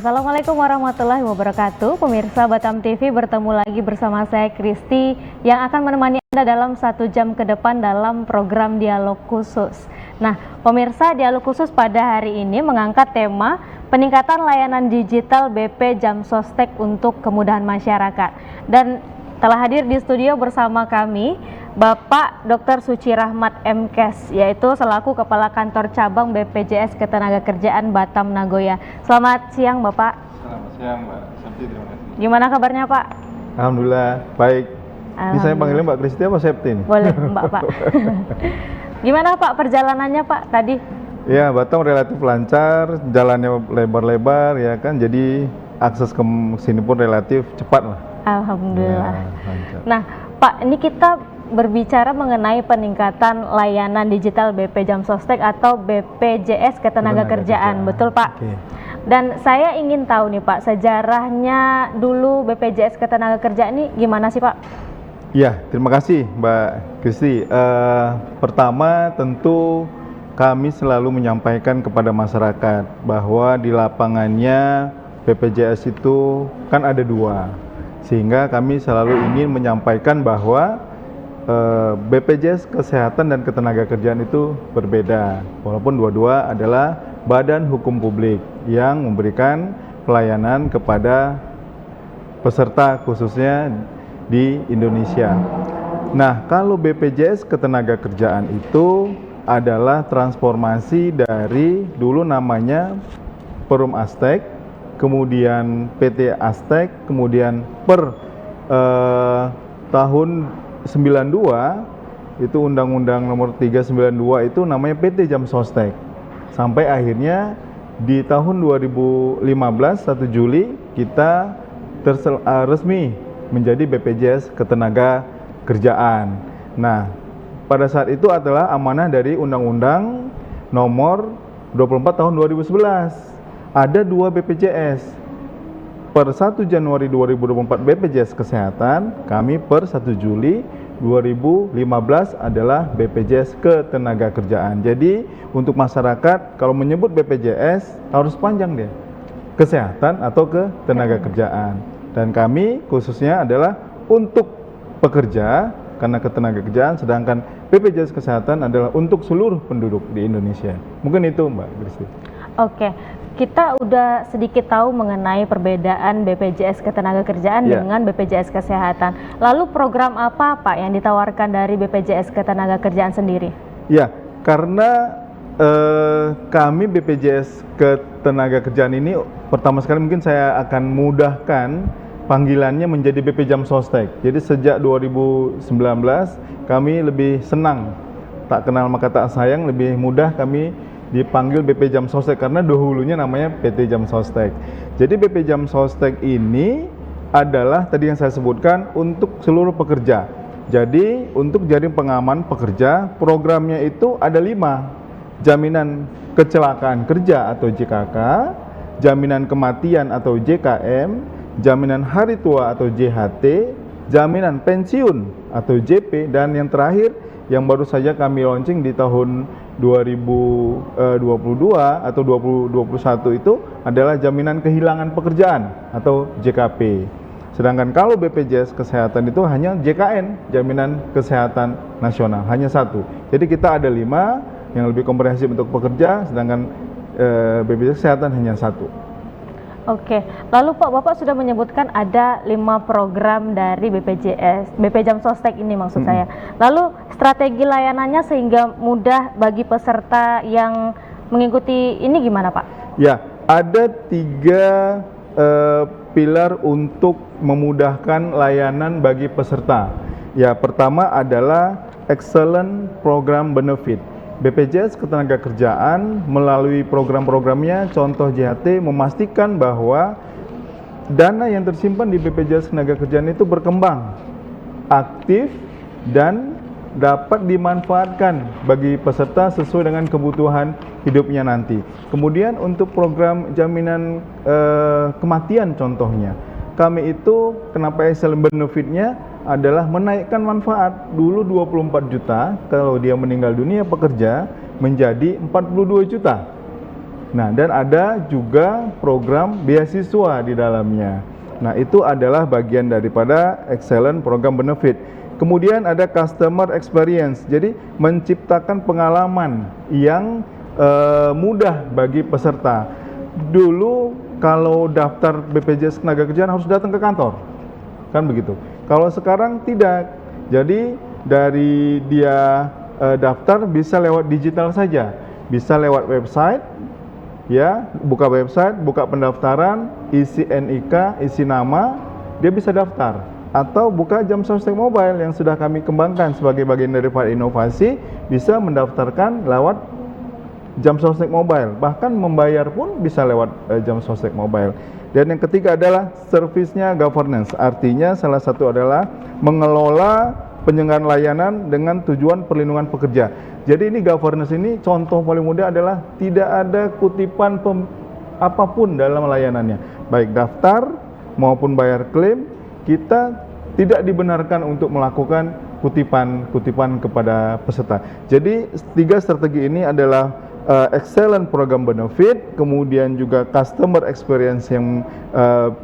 Assalamualaikum warahmatullahi wabarakatuh. Pemirsa Batam TV, bertemu lagi bersama saya Kristi yang akan menemani Anda dalam 1 jam ke depan dalam program Dialog Khusus. Nah, pemirsa, Dialog Khusus pada hari ini mengangkat tema peningkatan layanan digital BP Jamsostek untuk kemudahan masyarakat. Dan telah hadir di studio bersama kami Bapak Dr. Suci Rahmat MKes, yaitu selaku Kepala Kantor Cabang BPJS Ketenagakerjaan Batam Nagoya. Selamat siang Bapak. Selamat siang Mbak Septi, terima kasih. Gimana kabarnya Pak? Alhamdulillah, baik. Ini saya panggilnya Mbak Kristi apa Septi? Boleh Mbak Pak. Gimana Pak perjalanannya Pak tadi? Ya, Batam relatif lancar, jalannya lebar-lebar ya kan, jadi akses ke sini pun relatif cepat lah. Alhamdulillah. Ya, nah Pak, ini kita berbicara mengenai peningkatan layanan digital BP Jamsostek atau BPJS Ketenagakerjaan, betul Pak? Oke. Dan saya ingin tahu nih Pak, sejarahnya dulu BPJS Ketenagakerjaan ini gimana sih Pak? Ya, terima kasih Mbak Kristi. Pertama tentu kami selalu menyampaikan kepada masyarakat bahwa di lapangannya BPJS itu kan ada dua, sehingga kami selalu ingin menyampaikan bahwa BPJS Kesehatan dan Ketenagakerjaan itu berbeda, walaupun dua-dua adalah badan hukum publik yang memberikan pelayanan kepada peserta khususnya di Indonesia. Nah, kalau BPJS Ketenagakerjaan itu adalah transformasi dari dulu namanya Perum Astek, kemudian PT Astek, kemudian per tahun 92 itu Undang-Undang Nomor 392 itu namanya PT Jamsostek. Sampai akhirnya di tahun 2015 1 Juli kita resmi menjadi BPJS Ketenagakerjaan. Nah, pada saat itu adalah amanah dari Undang-Undang Nomor 24 tahun 2011. Ada dua BPJS. Per 1 Januari 2024 BPJS Kesehatan, kami per 1 Juli 2015 adalah BPJS Ketenagakerjaan. Jadi untuk masyarakat kalau menyebut BPJS harus panjang dia, kesehatan atau ketenagakerjaan. Dan kami khususnya adalah untuk pekerja karena ketenagakerjaan, sedangkan BPJS Kesehatan adalah untuk seluruh penduduk di Indonesia. Mungkin itu Mbak Kristi. Oke. Kita udah sedikit tahu mengenai perbedaan BPJS Ketenagakerjaan dengan BPJS Kesehatan. Lalu program apa Pak yang ditawarkan dari BPJS Ketenagakerjaan sendiri? Ya, karena kami BPJS Ketenagakerjaan ini pertama sekali mungkin saya akan mudahkan panggilannya menjadi BP Jamsostek. Jadi sejak 2019 kami lebih senang, tak kenal maka tak sayang, lebih mudah kami dipanggil BP Jamsostek karena dahulunya namanya PT Jamsostek. Jadi BP Jamsostek ini adalah tadi yang saya sebutkan untuk seluruh pekerja. Jadi untuk jaring pengaman pekerja, programnya itu ada 5. Jaminan kecelakaan kerja atau JKK, jaminan kematian atau JKM, jaminan hari tua atau JHT, jaminan pensiun atau JP, dan yang terakhir yang baru saja kami launching di tahun 2022 atau 2021 itu adalah jaminan kehilangan pekerjaan atau JKP. Sedangkan kalau BPJS Kesehatan itu hanya JKN, Jaminan Kesehatan Nasional, hanya 1. Jadi kita ada 5 yang lebih komprehensif untuk pekerja, sedangkan BPJS Kesehatan hanya 1. Oke, lalu Pak, Bapak sudah menyebutkan ada 5 program dari BPJS, BP Jamsostek ini maksud saya. Lalu strategi layanannya sehingga mudah bagi peserta yang mengikuti ini gimana Pak? Ya, ada 3 pilar untuk memudahkan layanan bagi peserta. Ya, pertama adalah excellent program benefit. BPJS Ketenagakerjaan melalui program-programnya, contoh JHT, memastikan bahwa dana yang tersimpan di BPJS Ketenagakerjaan itu berkembang, aktif, dan dapat dimanfaatkan bagi peserta sesuai dengan kebutuhan hidupnya nanti. Kemudian untuk program jaminan kematian contohnya, kami itu kenapa excellent benefitnya adalah menaikkan manfaat. Dulu 24 juta kalau dia meninggal dunia pekerja menjadi 42 juta. Nah, dan ada juga program beasiswa di dalamnya. Nah, itu adalah bagian daripada excellent program benefit. Kemudian ada customer experience. Jadi menciptakan pengalaman yang mudah bagi peserta. Dulu kalau daftar BPJS Ketenagakerjaan harus datang ke kantor. Kan begitu. Kalau sekarang tidak. Jadi dari dia daftar bisa lewat digital saja. Bisa lewat website, ya, buka website, buka pendaftaran, isi NIK, isi nama, dia bisa daftar. Atau buka Jam Sostek Mobile yang sudah kami kembangkan sebagai bagian daripada inovasi, bisa mendaftarkan lewat Jam Sostek Mobile. Bahkan membayar pun bisa lewat Jam Sostek Mobile. Dan yang ketiga adalah servisnya governance. Artinya salah satu adalah mengelola penyelenggaraan layanan dengan tujuan perlindungan pekerja. Jadi ini governance ini contoh paling mudah adalah tidak ada kutipan apapun dalam layanannya. Baik daftar maupun bayar klaim, kita tidak dibenarkan untuk melakukan kutipan kepada peserta. Jadi 3 strategi ini adalah excellent program benefit, kemudian juga customer experience yang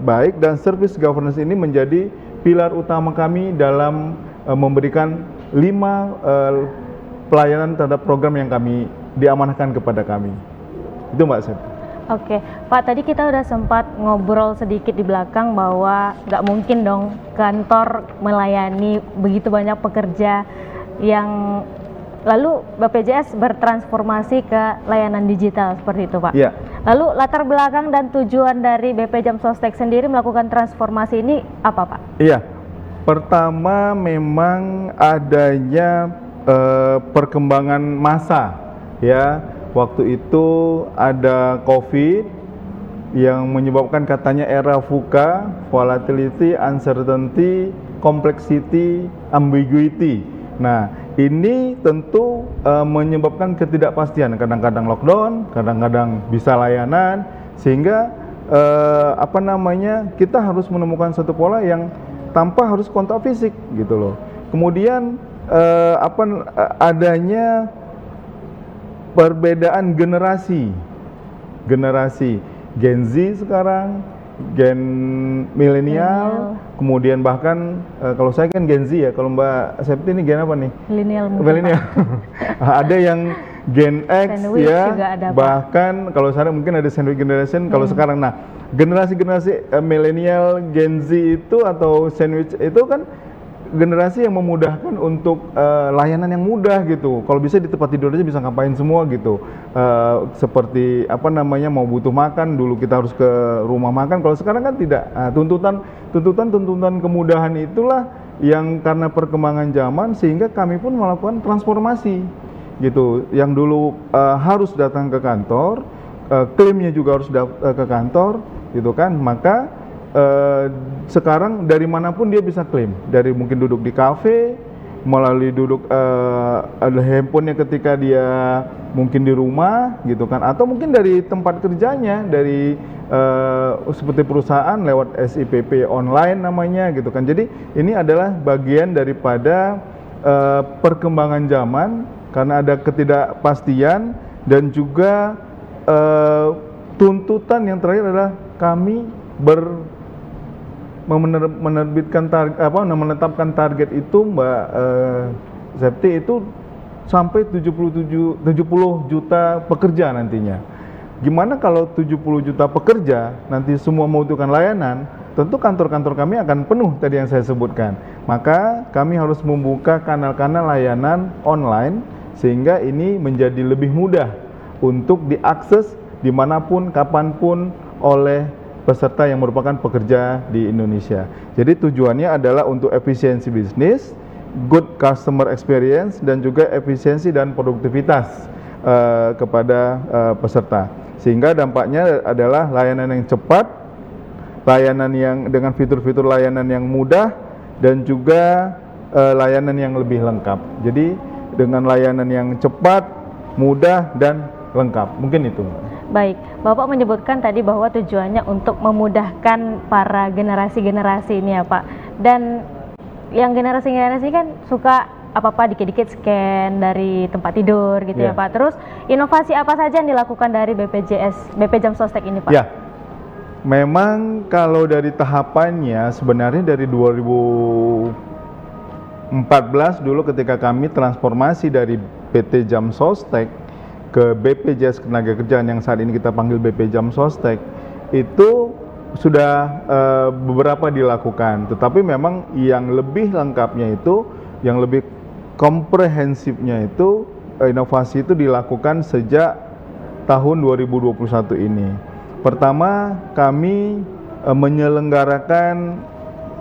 baik, dan service governance ini menjadi pilar utama kami dalam memberikan 5 pelayanan terhadap program yang kami diamanahkan kepada kami. Itu Mbak Sep. Oke, Pak, tadi kita udah sempat ngobrol sedikit di belakang bahwa nggak mungkin dong kantor melayani begitu banyak pekerja yang lalu BPJS bertransformasi ke layanan digital seperti itu, Pak. Iya. Lalu latar belakang dan tujuan dari BP Jam Sostek sendiri melakukan transformasi ini apa, Pak? Iya. Pertama memang adanya perkembangan massa, ya. Waktu itu ada COVID yang menyebabkan katanya era VUCA, volatility, uncertainty, complexity, ambiguity. Nah, ini tentu menyebabkan ketidakpastian. Kadang-kadang lockdown, kadang-kadang bisa layanan, sehingga kita harus menemukan satu pola yang tanpa harus kontak fisik gitu loh. Kemudian adanya perbedaan generasi Gen Z sekarang, Gen milenial, kemudian bahkan kalau saya kan Gen Z ya, kalau Mbak Septi ini Gen apa nih? Milenial. Ada yang Gen X sandwich ya, juga ada, bahkan kalau saya mungkin ada sandwich generation. Kalau sekarang, nah generasi milenial, Gen Z itu atau sandwich itu kan generasi yang memudahkan untuk layanan yang mudah gitu. Kalau bisa di tempat tidur aja bisa ngapain semua gitu. Seperti mau butuh makan, dulu kita harus ke rumah makan. Kalau sekarang kan tidak. Tuntutan kemudahan itulah yang karena perkembangan zaman sehingga kami pun melakukan transformasi gitu. Yang dulu harus datang ke kantor, klaimnya juga harus ke kantor gitu kan. Maka sekarang dari manapun dia bisa klaim, dari mungkin duduk di kafe, melalui duduk ada handphonenya ketika dia mungkin di rumah gitu kan, atau mungkin dari tempat kerjanya, dari seperti perusahaan lewat SIPP online namanya gitu kan. Jadi ini adalah bagian daripada perkembangan zaman karena ada ketidakpastian dan juga tuntutan yang terakhir adalah kami menetapkan target itu Mbak Septi itu sampai 70 juta pekerja nantinya. Gimana kalau 70 juta pekerja nanti semua membutuhkan layanan, tentu kantor-kantor kami akan penuh tadi yang saya sebutkan. Maka kami harus membuka kanal-kanal layanan online sehingga ini menjadi lebih mudah untuk diakses dimanapun, kapanpun oleh peserta yang merupakan pekerja di Indonesia. Jadi tujuannya adalah untuk efisiensi bisnis, good customer experience, dan juga efisiensi dan produktivitas kepada peserta. Sehingga dampaknya adalah layanan yang cepat, layanan yang dengan fitur-fitur layanan yang mudah, dan juga layanan yang lebih lengkap. Jadi dengan layanan yang cepat, mudah, dan lengkap. Mungkin itu. Baik, Bapak menyebutkan tadi bahwa tujuannya untuk memudahkan para generasi-generasi ini ya Pak. Dan yang generasi-generasi kan suka apa-apa dikit-dikit scan dari tempat tidur gitu ya Pak. Terus inovasi apa saja yang dilakukan dari BP Jam Sostek ini Pak? Ya, memang kalau dari tahapannya sebenarnya dari 2014 dulu ketika kami transformasi dari PT Jam Sostek ke BPJS Ketenagakerjaan yang saat ini kita panggil BP Jam Sostek, itu sudah beberapa dilakukan, tetapi memang yang lebih lengkapnya itu, yang lebih komprehensifnya itu, inovasi itu dilakukan sejak tahun 2021 ini. Pertama, kami menyelenggarakan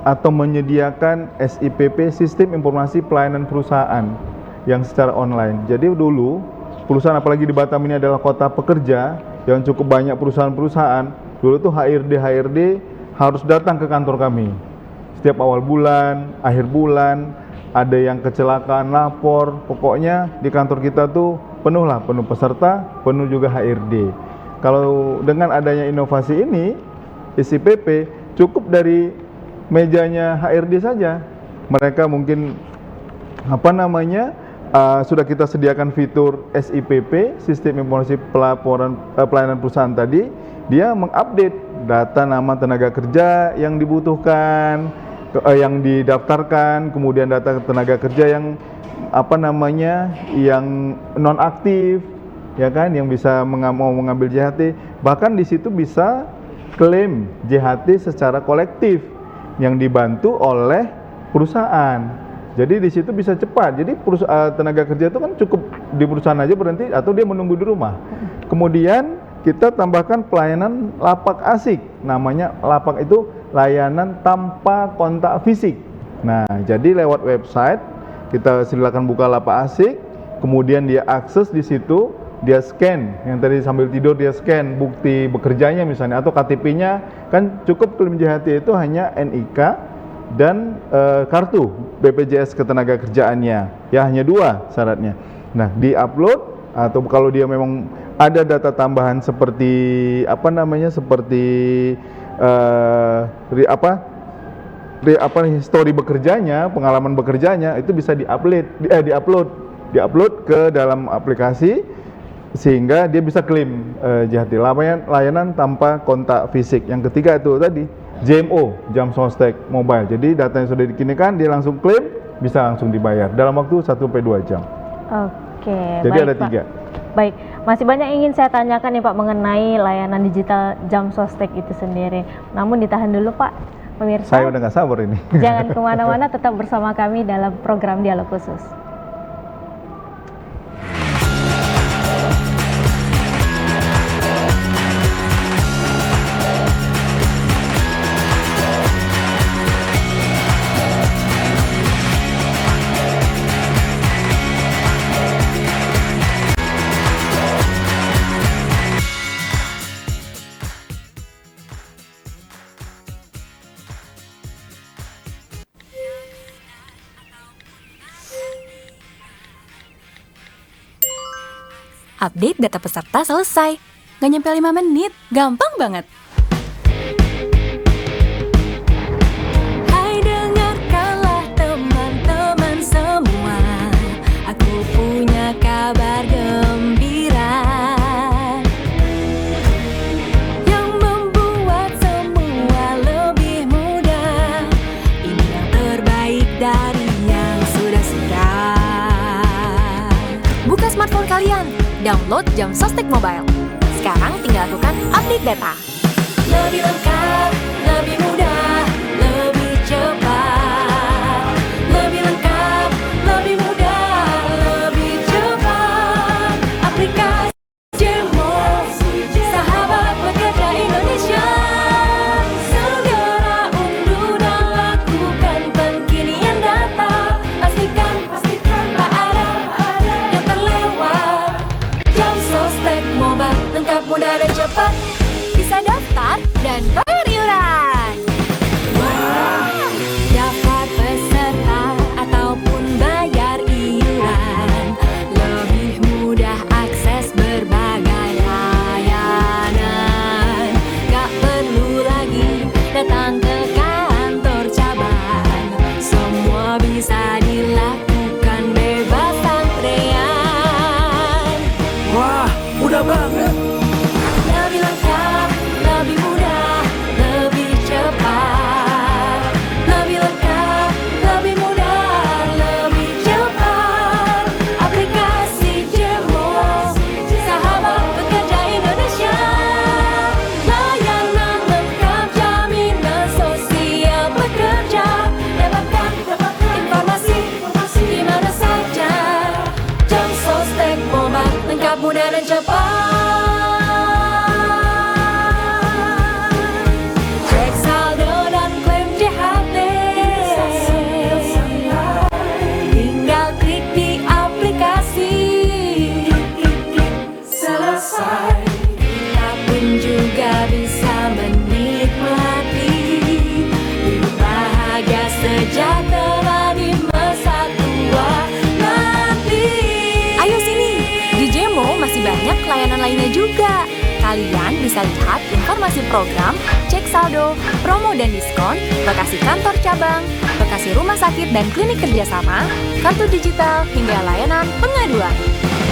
atau menyediakan SIPP, Sistem Informasi Pelayanan Perusahaan, yang secara online. Jadi dulu, perusahaan apalagi di Batam ini adalah kota pekerja, yang cukup banyak perusahaan-perusahaan. Dulu tuh HRD harus datang ke kantor kami setiap awal bulan, akhir bulan, ada yang kecelakaan lapor, pokoknya di kantor kita tuh penuh peserta, penuh juga HRD. Kalau dengan adanya inovasi ini, SIPP cukup dari mejanya HRD saja. Mereka mungkin sudah kita sediakan fitur SIPP, Sistem Informasi Pelayanan Perusahaan tadi. Dia mengupdate data nama tenaga kerja yang dibutuhkan, yang didaftarkan, kemudian data tenaga kerja yang yang non aktif, ya kan, yang bisa mau mengambil JHT. Bahkan di situ bisa klaim JHT secara kolektif yang dibantu oleh perusahaan. Jadi di situ bisa cepat. Jadi tenaga kerja itu kan cukup di perusahaan aja berhenti atau dia menunggu di rumah. Kemudian kita tambahkan pelayanan lapak asik, namanya lapak itu layanan tanpa kontak fisik. Nah, jadi lewat website kita silakan buka lapak asik, kemudian dia akses di situ, dia scan, yang tadi sambil tidur dia scan bukti bekerjanya misalnya, atau KTP-nya, kan cukup klaim JHT itu hanya NIK dan kartu BPJS Ketenagakerjaannya, ya hanya 2 syaratnya. Nah, di-upload, atau kalau dia memang ada data tambahan seperti histori bekerjanya, pengalaman bekerjanya, itu bisa diupload ke dalam aplikasi sehingga dia bisa klaim JHT, layanan tanpa kontak fisik. Yang ketiga itu tadi JMO, Jam Sostek Mobile. Jadi data yang sudah dikinikan dia langsung klaim, bisa langsung dibayar dalam waktu 1-2 jam. Oke. Jadi baik, ada 3. Pak. Baik, masih banyak yang ingin saya tanyakan nih Pak mengenai layanan digital Jam Sostek itu sendiri. Namun ditahan dulu Pak, pemirsa. Saya udah nggak sabar ini. Jangan kemana-mana, tetap bersama kami dalam program Dialog Khusus. Update data peserta selesai. Nggak nyampe 5 menit, gampang banget. Hai dengarkanlah teman-teman semua, aku punya kabar gembira yang membuat semua lebih mudah. Ini yang terbaik dari yang sudah-sudah. Buka smartphone kalian, download Jam Sostek Mobile. Sekarang tinggal lakukan update data. Lebih lengkap, lebih mudah, lebih cepat. Lebih lengkap, lebih mudah, lebih cepat. Aplikasi JMO, sahabat pekerja Indonesia. Segera unduh dan lakukan pengkinian data. Pastikan tak ada yang terlewat. Jam Sostek Mobile, lengkap, mudah dan cepat. Bisa daftar dan bayar iuran. Daftar peserta ataupun bayar iuran, lebih mudah akses berbagai layanan. Gak perlu lagi datang ke kantor cabang, semua bisa dilakukan bisa lihat informasi program, cek saldo, promo dan diskon, lokasi kantor cabang, lokasi rumah sakit dan klinik kerjasama, kartu digital, hingga layanan pengaduan.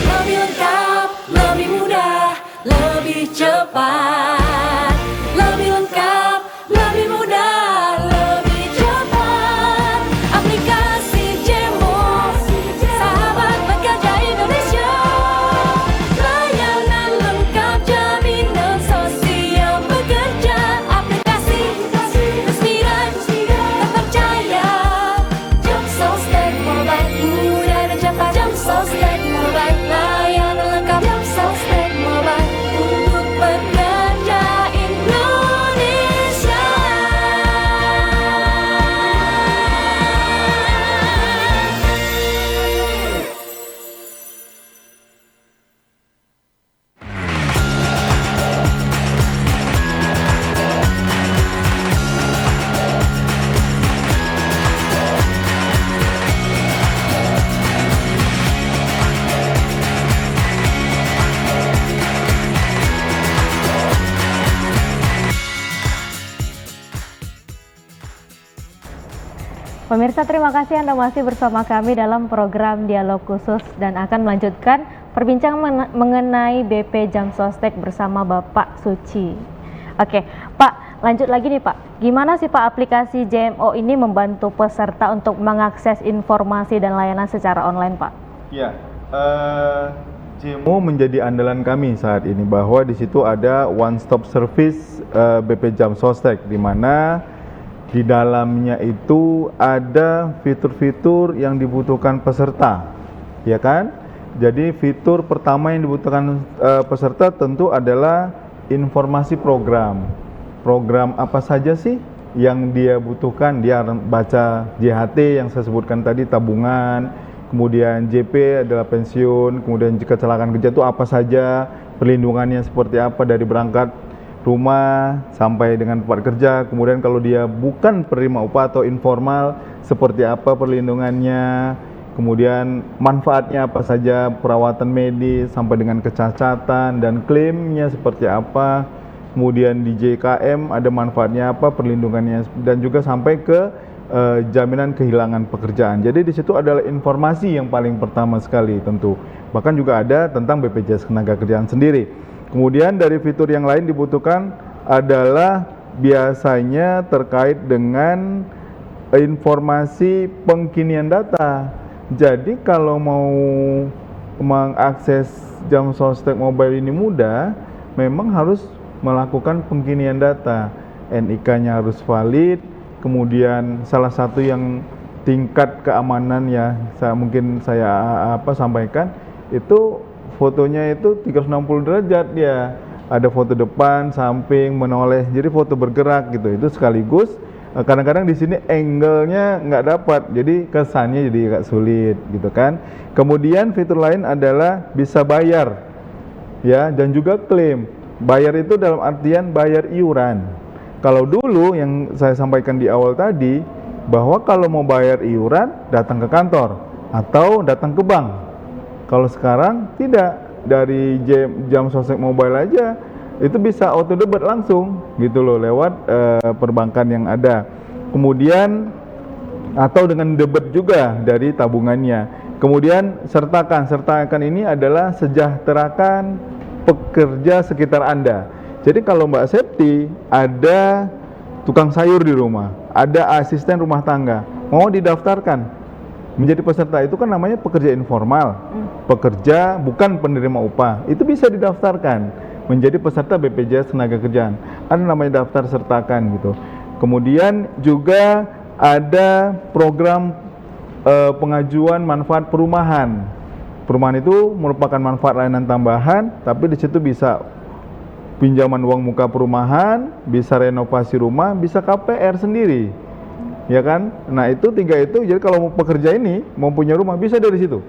Lebih lengkap, lebih mudah, lebih cepat. Lebih lengkap, lebih mudah, lebih cepat. Aplikasi Jemo, sahabat pekerja Indonesia. Layanan lengkap, jaminan sosial pekerja. Aplikasi resmi dan terpercaya. Jam Sostek Mobile, mudah dan cepat. Jam Sostek Mobile, layanan lengkap. Jam Sostek Mobile untuk pekerja Indonesia. Pemirsa, terima kasih Anda masih bersama kami dalam program Dialog Khusus dan akan melanjutkan perbincangan mengenai BP Jam Sostek bersama Bapak Suci. Oke, Pak, lanjut lagi nih Pak. Gimana sih Pak aplikasi JMO ini membantu peserta untuk mengakses informasi dan layanan secara online, Pak? Ya, JMO menjadi andalan kami saat ini bahwa di situ ada one stop service BP Jam Sostek, di mana di dalamnya itu ada fitur-fitur yang dibutuhkan peserta, ya kan? Jadi fitur pertama yang dibutuhkan peserta tentu adalah informasi program. Program apa saja sih yang dia butuhkan? Dia baca JHT yang saya sebutkan tadi, tabungan, kemudian JP adalah pensiun, kemudian jika kecelakaan kerja itu apa saja, perlindungannya seperti apa dari berangkat rumah sampai dengan tempat kerja. Kemudian kalau dia bukan penerima upah atau informal, seperti apa perlindungannya, kemudian manfaatnya apa saja, perawatan medis sampai dengan kecacatan dan klaimnya seperti apa, kemudian di JKM ada manfaatnya apa, perlindungannya, dan juga sampai ke jaminan kehilangan pekerjaan. Jadi di situ adalah informasi yang paling pertama sekali tentu. Bahkan juga ada tentang BPJS Ketenagakerjaan sendiri. Kemudian dari fitur yang lain dibutuhkan adalah biasanya terkait dengan informasi pengkinian data. Jadi kalau mau mengakses Jam Sostek Mobile ini mudah, memang harus melakukan pengkinian data. NIK-nya harus valid, kemudian salah satu yang tingkat keamanan ya, mungkin saya sampaikan itu fotonya itu 360 derajat dia. Ada foto depan, samping, menoleh. Jadi foto bergerak gitu. Itu sekaligus kadang-kadang di sini angle-nya nggak dapat. Jadi kesannya jadi agak sulit gitu kan. Kemudian fitur lain adalah bisa bayar. Ya, dan juga klaim. Bayar itu dalam artian bayar iuran. Kalau dulu yang saya sampaikan di awal tadi bahwa kalau mau bayar iuran datang ke kantor atau datang ke bank. Kalau sekarang tidak, dari Jam Sostek Mobile aja itu bisa auto debit langsung gitu loh lewat perbankan yang ada. Kemudian atau dengan debit juga dari tabungannya. Kemudian sertakan ini adalah sejahterakan pekerja sekitar Anda. Jadi kalau Mbak Septi ada tukang sayur di rumah, ada asisten rumah tangga, mau didaftarkan menjadi peserta, itu kan namanya pekerja informal, pekerja bukan penerima upah, itu bisa didaftarkan menjadi peserta BPJS Ketenagakerjaan. Ada namanya daftar sertakan gitu. Kemudian juga ada program pengajuan manfaat perumahan. Perumahan itu merupakan manfaat layanan tambahan, tapi di situ bisa pinjaman uang muka perumahan, bisa renovasi rumah, bisa KPR sendiri. Ya kan? Nah itu tiga itu, jadi kalau mau pekerja ini mau punya rumah bisa dari situ.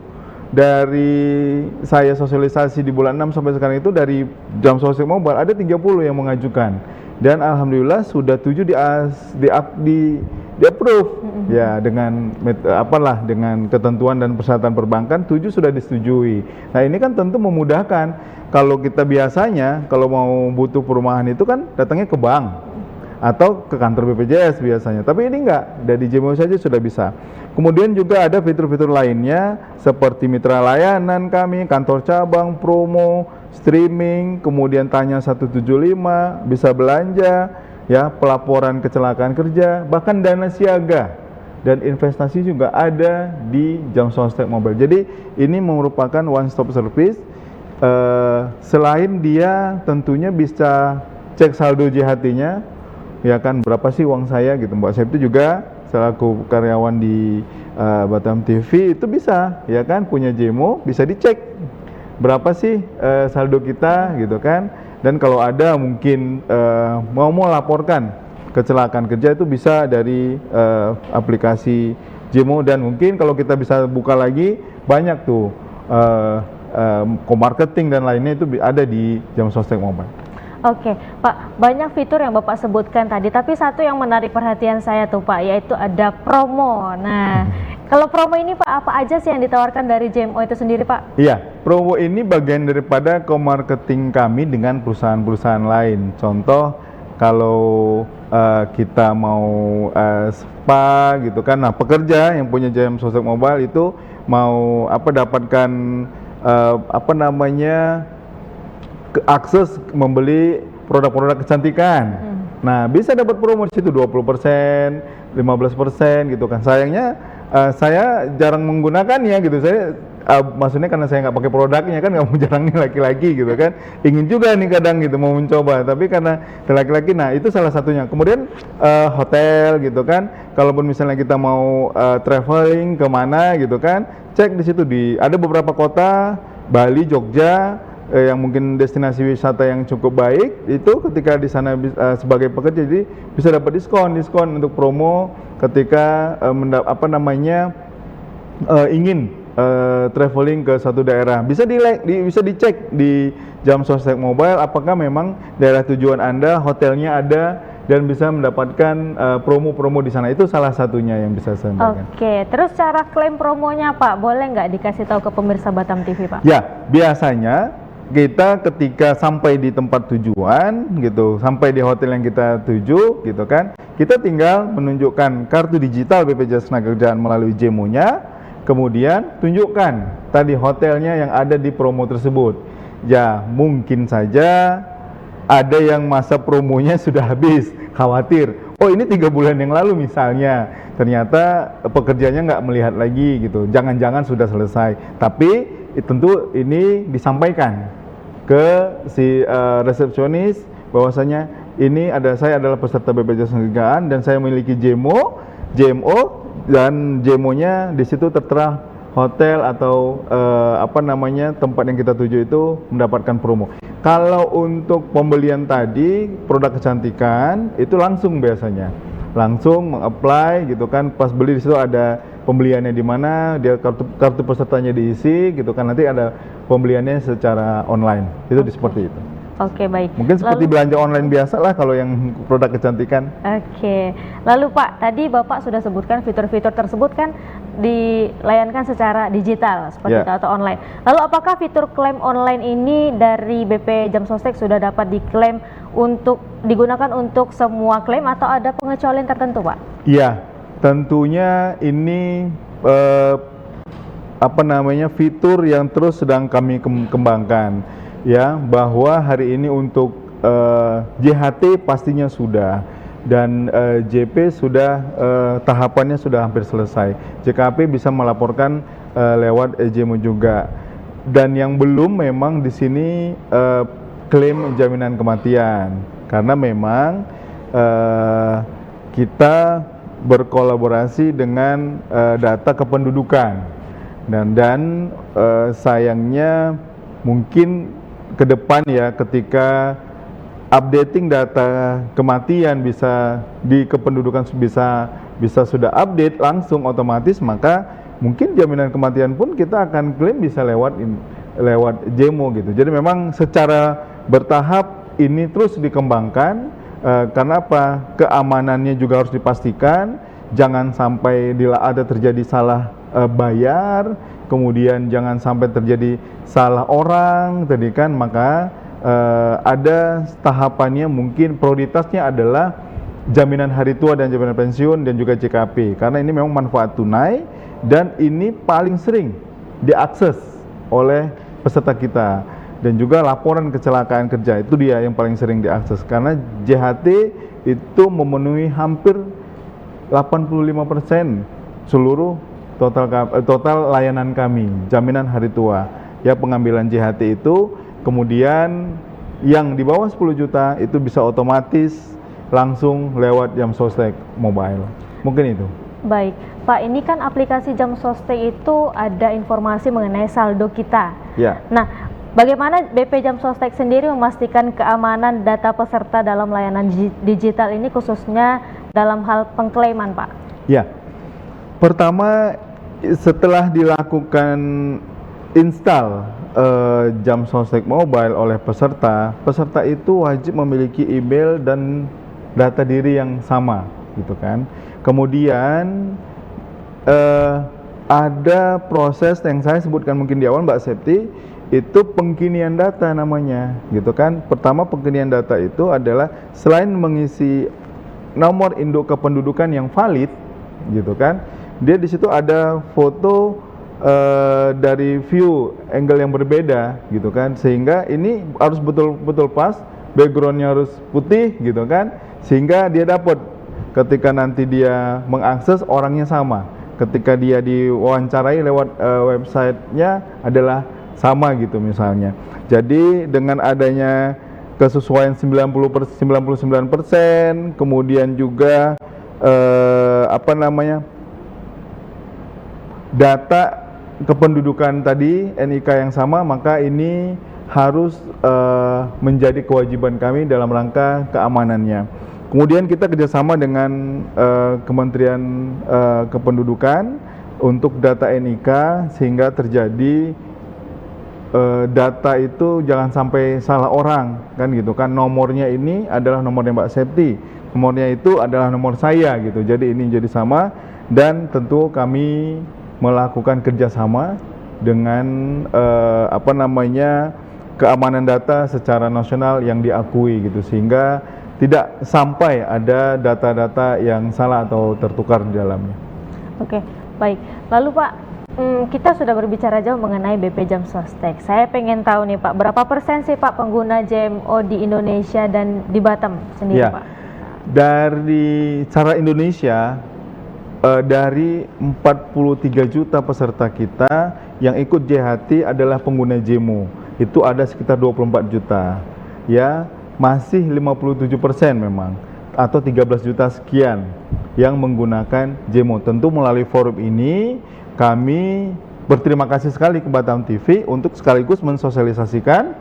Dari saya sosialisasi di bulan 6 sampai sekarang itu dari Jam Sostek Mobile ada 30 yang mengajukan. Dan alhamdulillah sudah 7 di approve ya dengan dengan ketentuan dan persyaratan perbankan 7 sudah disetujui. Nah ini kan tentu memudahkan. Kalau kita biasanya kalau mau butuh perumahan itu kan datangnya ke bank atau ke kantor BPJS biasanya, tapi ini enggak, dari JMO saja sudah bisa. Kemudian juga ada fitur-fitur lainnya seperti mitra layanan kami, kantor cabang, promo, streaming, kemudian tanya 175, bisa belanja, ya, pelaporan kecelakaan kerja, bahkan dana siaga dan investasi juga ada di Jam Sostek Mobile. Jadi ini merupakan one stop service. Selain dia tentunya bisa cek saldo JHT-nya, ya kan, berapa sih uang saya gitu. Mbak Septi juga selaku karyawan di Batam TV itu bisa, ya kan, punya JMO, bisa dicek berapa sih saldo kita gitu kan. Dan kalau ada mungkin mau laporkan kecelakaan kerja itu bisa dari aplikasi JMO, dan mungkin kalau kita bisa buka lagi banyak tuh co-marketing dan lainnya itu ada di Jam Sostek Mobile. Oke, Pak, banyak fitur yang Bapak sebutkan tadi, tapi satu yang menarik perhatian saya tuh Pak, yaitu ada promo. Nah, kalau promo ini Pak, apa aja sih yang ditawarkan dari JMO itu sendiri Pak? Iya, promo ini bagian daripada co-marketing kami dengan perusahaan-perusahaan lain. Contoh, kalau kita mau spa gitu kan, nah pekerja yang punya Jam Sostek Mobile itu mau dapatkan akses membeli produk-produk kecantikan. Nah, bisa dapat promo di situ 20%, 15% gitu kan. Sayangnya saya jarang menggunakannya gitu. Saya maksudnya karena saya nggak pakai produknya kan, nggak mau jarangnya laki-laki gitu kan. Ingin juga nih kadang gitu mau mencoba, tapi karena laki-laki, nah itu salah satunya. Kemudian hotel gitu kan. Kalaupun misalnya kita mau traveling kemana gitu kan, cek di situ, ada beberapa kota, Bali, Jogja, yang mungkin destinasi wisata yang cukup baik, itu ketika di sana sebagai pekerja jadi bisa dapat diskon untuk promo ketika ingin traveling ke satu daerah. Bisa dicek di Jam Sostek Mobile apakah memang daerah tujuan Anda hotelnya ada dan bisa mendapatkan promo-promo di sana. Itu salah satunya yang bisa saya sampaikan. Oke, terus cara klaim promonya Pak, boleh nggak dikasih tahu ke pemirsa Batam TV Pak? Ya, biasanya kita ketika sampai di tempat tujuan gitu, sampai di hotel yang kita tuju gitu kan, kita tinggal menunjukkan kartu digital BPJS Tenagakerjaan melalui JMO-nya, kemudian tunjukkan tadi hotelnya yang ada di promo tersebut. Ya, mungkin saja ada yang masa promonya sudah habis, khawatir, oh ini 3 bulan yang lalu misalnya, ternyata pekerjanya nggak melihat lagi gitu, jangan-jangan sudah selesai. Tapi tentu ini disampaikan ke si resepsionis bahwasanya ini saya adalah peserta BPJS Tenagakerjaan dan saya memiliki JMO dan JMO-nya di situ tertera hotel atau tempat yang kita tuju itu mendapatkan promo. Kalau untuk pembelian tadi produk kecantikan itu langsung biasanya langsung meng-apply gitu kan, pas beli di situ ada pembeliannya di mana, dia kartu pesertanya diisi gitu kan, nanti ada pembeliannya secara online. Itu seperti itu. Oke, baik. Mungkin seperti belanja online biasa lah kalau yang produk kecantikan. Oke. Lalu Pak, tadi Bapak sudah sebutkan fitur-fitur tersebut kan dilayankan secara digital seperti itu atau online. Lalu apakah fitur klaim online ini dari BP Jam Sostek sudah dapat diklaim untuk digunakan untuk semua klaim atau ada pengecualian tertentu Pak? Iya, tentunya ini fitur yang terus sedang kami kembangkan. Ya, bahwa hari ini untuk JHT pastinya sudah, dan JP sudah tahapannya sudah hampir selesai. JKP bisa melaporkan lewat JMO juga. Dan yang belum memang di sini klaim jaminan kematian, karena memang kita berkolaborasi dengan data kependudukan dan sayangnya mungkin ke depan ya, ketika updating data kematian bisa di kependudukan bisa sudah update langsung otomatis, maka mungkin jaminan kematian pun kita akan klaim bisa lewat JMO gitu. Jadi memang secara bertahap ini terus dikembangkan, karena apa? Keamanannya juga harus dipastikan, jangan sampai ada terjadi salah bayar, kemudian jangan sampai terjadi salah orang tadi kan, maka ada tahapannya, mungkin prioritasnya adalah jaminan hari tua dan jaminan pensiun dan juga JKP, karena ini memang manfaat tunai dan ini paling sering diakses oleh peserta kita. Dan juga laporan kecelakaan kerja, itu dia yang paling sering diakses, karena JHT itu memenuhi hampir 85% seluruh total layanan kami, jaminan hari tua. Ya, pengambilan JHT itu, kemudian yang di bawah 10 juta itu bisa otomatis langsung lewat Jam Sostek Mobile. Mungkin itu. Baik, Pak, ini kan aplikasi Jam Sostek itu ada informasi mengenai saldo kita. Ya. Nah, bagaimana BP Jam Sostek sendiri memastikan keamanan data peserta dalam layanan digital ini, khususnya dalam hal pengklaiman, Pak? Ya, pertama setelah dilakukan install Jam Sostek Mobile oleh peserta itu wajib memiliki email dan data diri yang sama, gitu kan. Kemudian ada proses yang saya sebutkan mungkin di awal, Mbak Septi, itu pengkinian data namanya, gitu kan. Pertama, pengkinian data itu adalah selain mengisi nomor induk kependudukan yang valid, gitu kan, dia di situ ada foto dari view angle yang berbeda, gitu kan, sehingga ini harus betul-betul pas, backgroundnya harus putih, gitu kan, sehingga dia dapat ketika nanti dia mengakses orangnya sama, ketika dia diwawancarai lewat websitenya adalah sama, gitu misalnya. Jadi dengan adanya kesesuaian 99%, kemudian juga data kependudukan tadi NIK yang sama, maka ini harus menjadi kewajiban kami dalam rangka keamanannya. Kemudian kita kerjasama dengan Kementerian Kependudukan untuk data NIK, sehingga terjadi data itu jangan sampai salah orang, kan, gitu kan. Nomornya ini adalah nomornya Mbak Septi, nomornya itu adalah nomor saya, gitu. Jadi ini jadi sama, dan tentu kami melakukan kerjasama dengan keamanan data secara nasional yang diakui, gitu, sehingga tidak sampai ada data-data yang salah atau tertukar di dalamnya. Oke, baik. Lalu Pak, kita sudah berbicara jauh mengenai BP Jam Sostek. Saya pengen tahu nih Pak, berapa persen sih Pak pengguna JMO di Indonesia dan di Batam sendiri, ya, Pak? Dari cara Indonesia, dari 43 juta peserta kita yang ikut JHT adalah pengguna JMO. Itu ada sekitar 24 juta. Ya, masih 57% memang, atau 13 juta sekian yang menggunakan JMO. Tentu melalui forum ini kami berterima kasih sekali ke Batam TV untuk sekaligus mensosialisasikan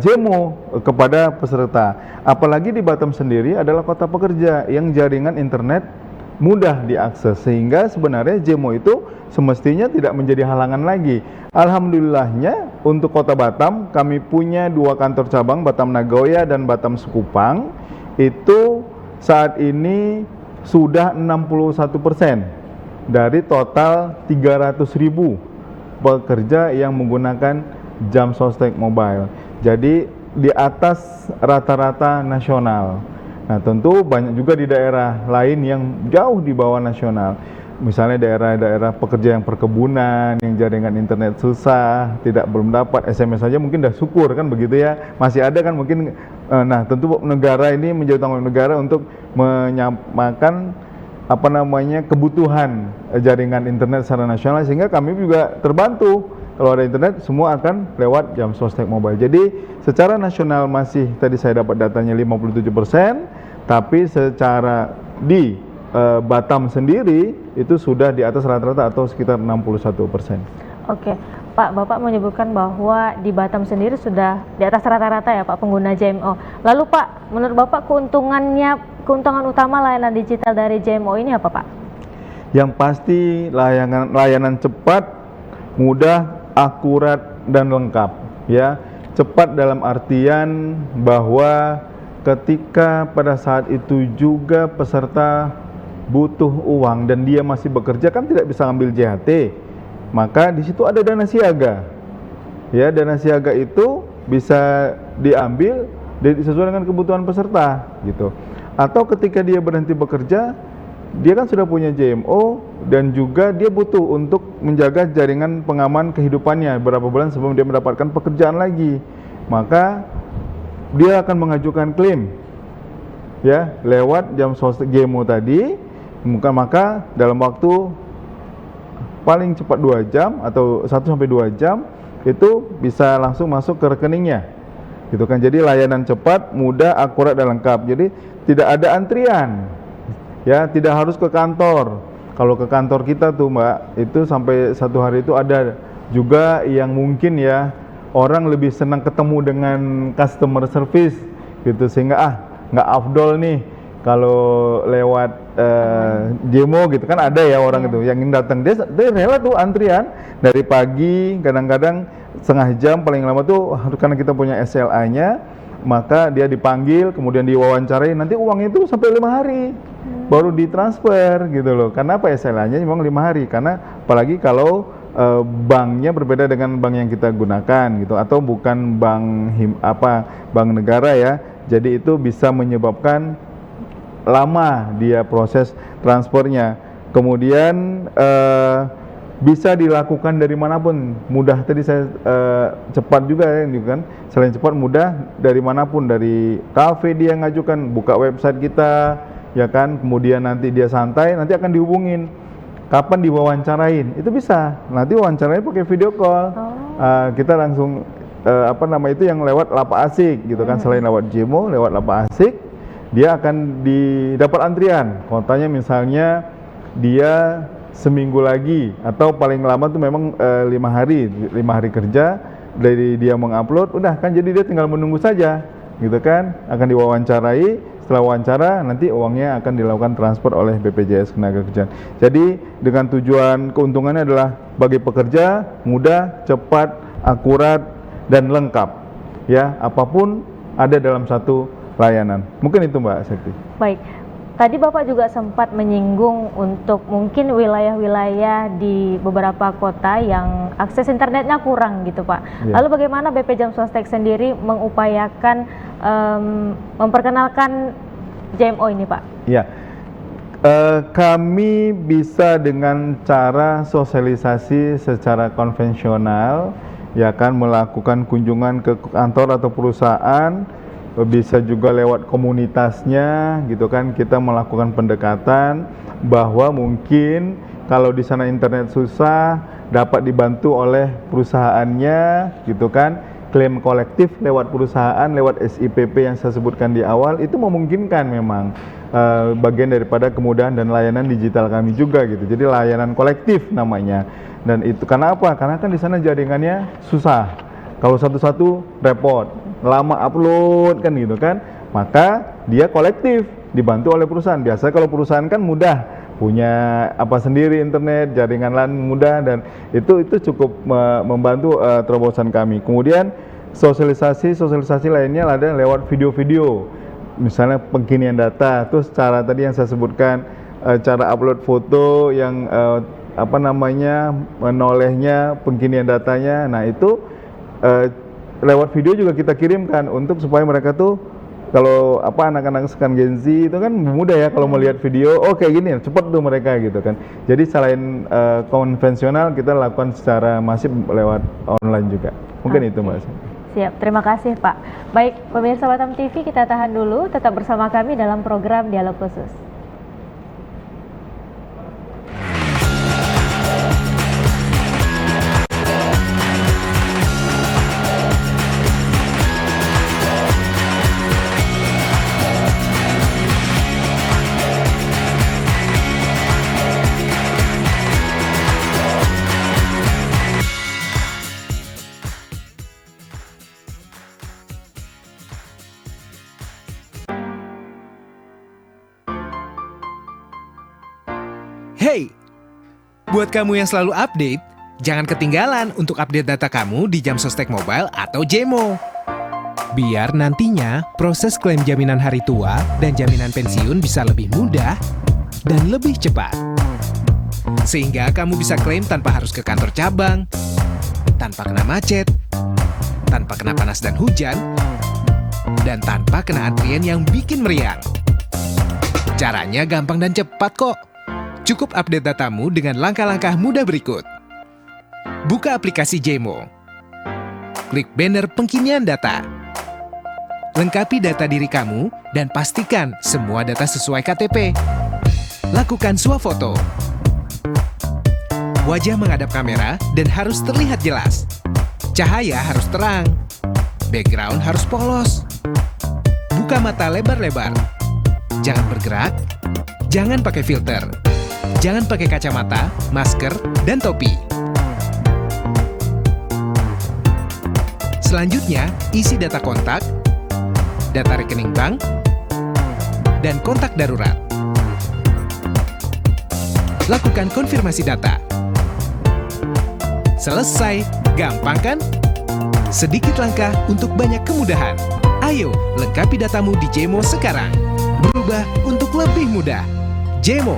JMO kepada peserta. Apalagi di Batam sendiri adalah kota pekerja yang jaringan internet mudah diakses, sehingga sebenarnya JMO itu semestinya tidak menjadi halangan lagi. Alhamdulillahnya untuk kota Batam kami punya 2 kantor cabang, Batam Nagoya dan Batam Sekupang. Itu saat ini sudah 61% dari total 300.000 pekerja yang menggunakan Jam Sostek Mobile. Jadi di atas rata-rata nasional. Nah, tentu banyak juga di daerah lain yang jauh di bawah nasional. Misalnya daerah-daerah pekerja yang perkebunan, yang jaringan internet susah, belum dapat SMS saja mungkin udah syukur, kan begitu ya. Masih ada kan mungkin. Nah, tentu negara ini menjadi tanggung jawab negara untuk menyamakan kebutuhan jaringan internet secara nasional, sehingga kami juga terbantu. Kalau ada internet, semua akan lewat Jam Sostek Mobile. Jadi secara nasional masih, tadi saya dapat datanya 57%, tapi secara di Batam sendiri itu sudah di atas rata-rata atau sekitar 61%. Oke, Pak, Bapak menyebutkan bahwa di Batam sendiri sudah di atas rata-rata ya Pak pengguna JMO. Lalu Pak, menurut Bapak keuntungan utama layanan digital dari JMO ini apa Pak? Yang pasti layanan cepat, mudah, akurat dan lengkap, ya. Cepat dalam artian bahwa ketika pada saat itu juga peserta butuh uang dan dia masih bekerja kan tidak bisa ambil JHT, maka di situ ada dana siaga. Ya, dana siaga itu bisa diambil sesuai dengan kebutuhan peserta gitu. Atau ketika dia berhenti bekerja, dia kan sudah punya JMO dan juga dia butuh untuk menjaga jaringan pengaman kehidupannya beberapa bulan sebelum dia mendapatkan pekerjaan lagi. Maka dia akan mengajukan klaim ya lewat jam sostek JMO tadi. Maka dalam waktu paling cepat 2 jam atau 1-2 jam itu bisa langsung masuk ke rekeningnya gitu kan. Jadi layanan cepat, mudah, akurat dan lengkap. Jadi tidak ada antrian ya, tidak harus ke kantor. Kalau ke kantor kita tuh Mbak, itu sampai 1 hari itu ada juga yang mungkin ya orang lebih senang ketemu dengan customer service gitu, sehingga nggak afdol nih kalau lewat demo gitu kan. Ada ya orang itu yang ingin datang, dia rela tuh antrian dari pagi, kadang-kadang setengah jam paling lama tuh, karena kita punya SLA-nya, maka dia dipanggil, kemudian diwawancarai, nanti uangnya itu sampai 5 hari baru ditransfer gitu loh. Karena apa, SLA-nya memang 5 hari, karena apalagi kalau banknya berbeda dengan bank yang kita gunakan gitu, atau bukan bank negara ya. Jadi itu bisa menyebabkan lama dia proses transfernya. Kemudian bisa dilakukan dari manapun, mudah. Tadi saya cepat juga ya kan. Selain cepat, mudah dari manapun, dari kafe dia ngajukan, buka website kita ya kan. Kemudian nanti dia santai, nanti akan dihubungin kapan diwawancarain, itu bisa. Nanti wawancarain pakai video call. Kita langsung itu yang lewat Lapak Asik gitu kan. Selain lewat JMO, lewat Lapak Asik, dia akan didapat antrian. Kontanya misalnya dia seminggu lagi, atau paling lama tuh memang 5 hari kerja dari dia mengupload, udah kan, jadi dia tinggal menunggu saja gitu kan, akan diwawancarai. Setelah wawancara nanti uangnya akan dilakukan transfer oleh BPJS Ketenagakerjaan. Jadi dengan tujuan keuntungannya adalah bagi pekerja mudah, cepat, akurat dan lengkap ya, apapun ada dalam satu layanan. Mungkin itu Mbak Sekti. Baik. Tadi Bapak juga sempat menyinggung untuk mungkin wilayah-wilayah di beberapa kota yang akses internetnya kurang gitu Pak. Ya. Lalu bagaimana BP Jam Sostek sendiri mengupayakan memperkenalkan JMO ini Pak? Ya, kami bisa dengan cara sosialisasi secara konvensional, ya kan, melakukan kunjungan ke kantor atau perusahaan. Bisa juga lewat komunitasnya gitu kan, kita melakukan pendekatan bahwa mungkin kalau di sana internet susah dapat dibantu oleh perusahaannya gitu kan. Klaim kolektif lewat perusahaan, lewat SIPP yang saya sebutkan di awal, itu memungkinkan memang bagian daripada kemudahan dan layanan digital kami juga gitu. Jadi layanan kolektif namanya. Dan itu karena apa? Karena kan di sana jaringannya susah. Kalau satu-satu repot, lama upload kan gitu kan, maka dia kolektif dibantu oleh perusahaan. Biasa kalau perusahaan kan mudah, punya apa sendiri internet, jaringan LAN mudah, dan itu cukup membantu terobosan kami. Kemudian sosialisasi lainnya ada lewat video-video, misalnya pengkinian data. Terus cara tadi yang saya sebutkan, cara upload foto yang menolehnya, pengkinian datanya. Nah itu lewat video juga kita kirimkan untuk supaya mereka tuh, kalau anak-anak sekarang Gen Z itu kan mudah ya kalau melihat video, oh kayak gini cepat tuh mereka gitu kan. Jadi selain konvensional, kita lakukan secara masif lewat online juga. Mungkin itu Mbak. Siap, terima kasih Pak. Baik, pemirsa Batam TV, kita tahan dulu, tetap bersama kami dalam program Dialog Khusus. Hey, buat kamu yang selalu update, jangan ketinggalan untuk update data kamu di Jam Sostek Mobile atau JMO. Biar nantinya proses klaim jaminan hari tua dan jaminan pensiun bisa lebih mudah, dan lebih cepat. Sehingga kamu bisa klaim tanpa harus ke kantor cabang, tanpa kena macet, tanpa kena panas dan hujan, dan tanpa kena antrian yang bikin meriang. Caranya gampang dan cepat kok. Cukup update datamu dengan langkah-langkah mudah berikut. Buka aplikasi Jemo. Klik banner pengkinian data. Lengkapi data diri kamu dan pastikan semua data sesuai KTP. Lakukan swafoto. Wajah menghadap kamera dan harus terlihat jelas. Cahaya harus terang. Background harus polos. Buka mata lebar-lebar. Jangan bergerak. Jangan pakai filter. Jangan pakai kacamata, masker, dan topi. Selanjutnya, isi data kontak, data rekening bank, dan kontak darurat. Lakukan konfirmasi data. Selesai, gampang kan? Sedikit langkah untuk banyak kemudahan. Ayo, lengkapi datamu di Jemo sekarang. Berubah untuk lebih mudah. Jemo.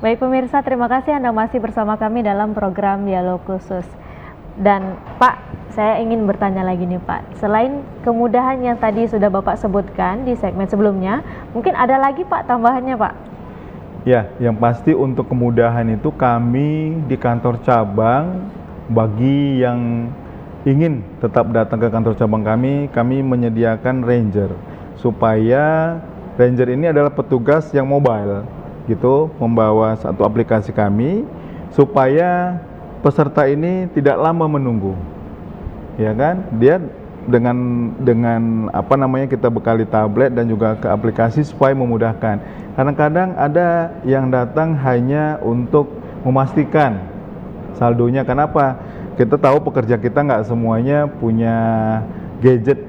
Baik pemirsa, terima kasih Anda masih bersama kami dalam program Dialog Khusus. Dan Pak, saya ingin bertanya lagi nih Pak, selain kemudahan yang tadi sudah Bapak sebutkan di segmen sebelumnya, mungkin ada lagi Pak tambahannya Pak? Ya, yang pasti untuk kemudahan itu kami di kantor cabang, bagi yang ingin tetap datang ke kantor cabang kami menyediakan ranger, supaya ranger ini adalah petugas yang mobile gitu, membawa satu aplikasi kami supaya peserta ini tidak lama menunggu, ya kan? Dia dengan apa namanya, kita bekali tablet dan juga ke aplikasi supaya memudahkan. Kadang-kadang ada yang datang hanya untuk memastikan saldonya. Kenapa? Kita tahu pekerja kita nggak semuanya punya gadget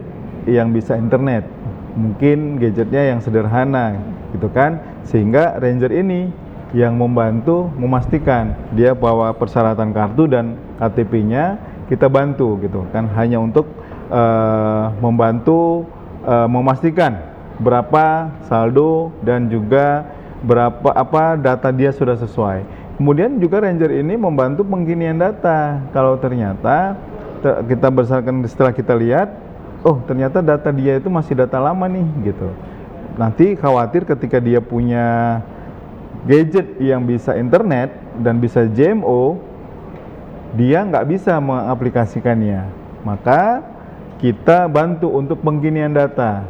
yang bisa internet, mungkin gadgetnya yang sederhana gitu kan, sehingga ranger ini yang membantu memastikan dia bawa persyaratan kartu dan KTP-nya, kita bantu gitu kan, hanya untuk membantu memastikan berapa saldo dan juga berapa data dia sudah sesuai. Kemudian juga ranger ini membantu pengkinian data. Kalau ternyata kita berdasarkan setelah kita lihat, oh ternyata data dia itu masih data lama nih gitu. Nanti khawatir ketika dia punya gadget yang bisa internet dan bisa JMO, dia nggak bisa mengaplikasikannya. Maka kita bantu untuk pengkinian data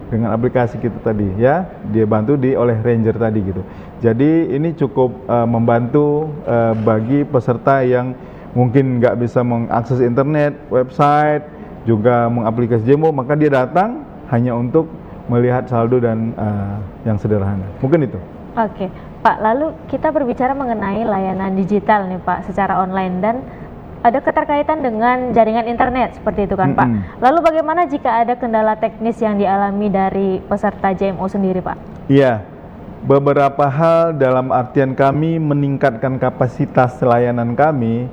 dengan aplikasi kita tadi, ya, dia bantu oleh ranger tadi gitu. Jadi ini cukup membantu bagi peserta yang mungkin nggak bisa mengakses internet, website, juga mengaplikasi JMO, maka dia datang hanya untuk melihat saldo dan yang sederhana. Mungkin itu. Oke, Pak, lalu kita berbicara mengenai layanan digital nih Pak, secara online, dan ada keterkaitan dengan jaringan internet seperti itu kan Pak. Lalu bagaimana jika ada kendala teknis yang dialami dari peserta JMO sendiri Pak? Iya, beberapa hal dalam artian kami meningkatkan kapasitas layanan kami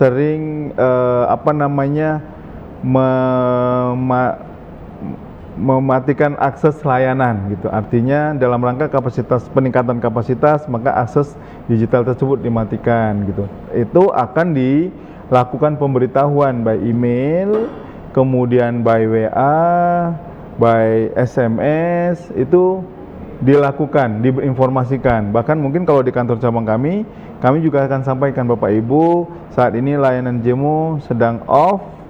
sering mematikan akses layanan gitu. Artinya dalam rangka peningkatan kapasitas, maka akses digital tersebut dimatikan gitu. Itu akan dilakukan pemberitahuan by email, kemudian by WA, by SMS, itu dilakukan, diinformasikan. Bahkan mungkin kalau di kantor cabang kami juga akan sampaikan, Bapak Ibu, saat ini layanan JMO sedang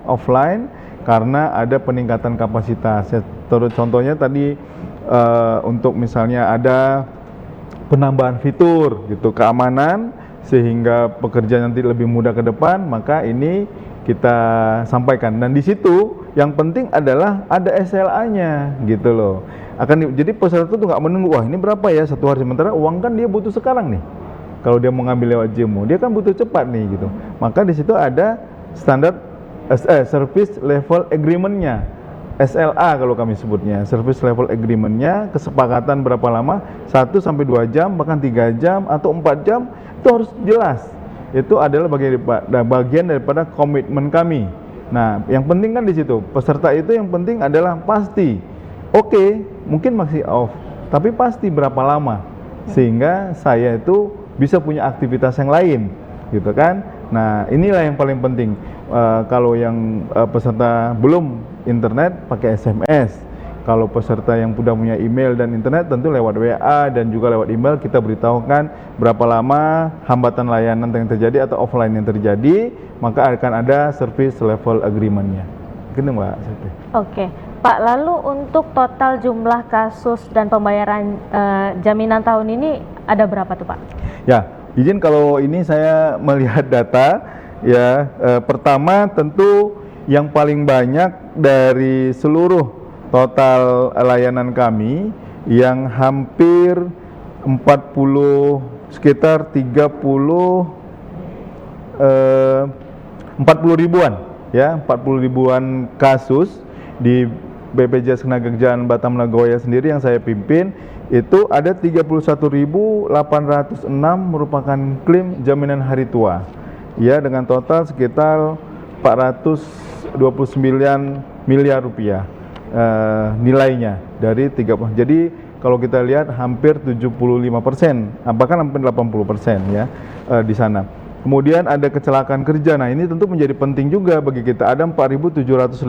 offline karena ada peningkatan kapasitas. Terus contohnya tadi untuk misalnya ada penambahan fitur gitu, keamanan, sehingga pekerja nanti lebih mudah ke depan, maka ini kita sampaikan. Dan di situ yang penting adalah ada SLA-nya gitu loh. jadi peserta tuh nggak menunggu, wah ini berapa ya satu hari, sementara uang kan dia butuh sekarang nih. Kalau dia mau ngambil lewat JMO, dia kan butuh cepat nih gitu. Maka di situ ada standar service level agreement-nya, SLA kalau kami sebutnya, service level agreement-nya, kesepakatan berapa lama, 1 sampai 2 jam, bahkan 3 jam atau 4 jam, itu harus jelas. Itu adalah bagian daripada komitmen kami. Nah, yang penting kan di situ, peserta itu yang penting adalah pasti, oke, mungkin masih off, tapi pasti berapa lama, sehingga saya itu bisa punya aktivitas yang lain, gitu kan. Nah, inilah yang paling penting. Kalau yang peserta belum internet, pakai SMS. Kalau peserta yang sudah punya email dan internet, tentu lewat WA dan juga lewat email kita beritahukan berapa lama hambatan layanan yang terjadi atau offline yang terjadi, maka akan ada service level agreement-nya. Gitu Mbak Siti. Oke, Pak, lalu untuk total jumlah kasus dan pembayaran jaminan tahun ini ada berapa tuh Pak? Ya, izin kalau ini saya melihat data ya. Pertama tentu yang paling banyak dari seluruh total layanan kami yang hampir 40 ribuan ya, 40 ribuan kasus di BPJS Ketenagakerjaan Batam Nagoya sendiri yang saya pimpin. Itu ada 31.806 merupakan klaim jaminan hari tua, ya, dengan total sekitar 429 miliar rupiah nilainya dari 30. Jadi kalau kita lihat hampir 75%, bahkan hampir 80% ya di sana. Kemudian ada kecelakaan kerja. Nah, ini tentu menjadi penting juga bagi kita. Ada 4.750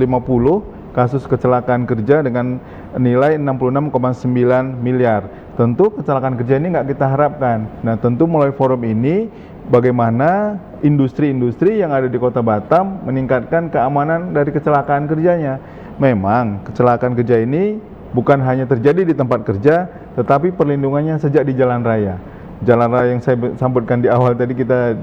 kasus kecelakaan kerja dengan nilai 66,9 miliar. Tentu kecelakaan kerja ini nggak kita harapkan. Nah, tentu melalui forum ini bagaimana industri-industri yang ada di Kota Batam meningkatkan keamanan dari kecelakaan kerjanya. Memang kecelakaan kerja ini bukan hanya terjadi di tempat kerja, tetapi perlindungannya sejak di jalan raya. Jalan raya yang saya sambutkan di awal tadi kita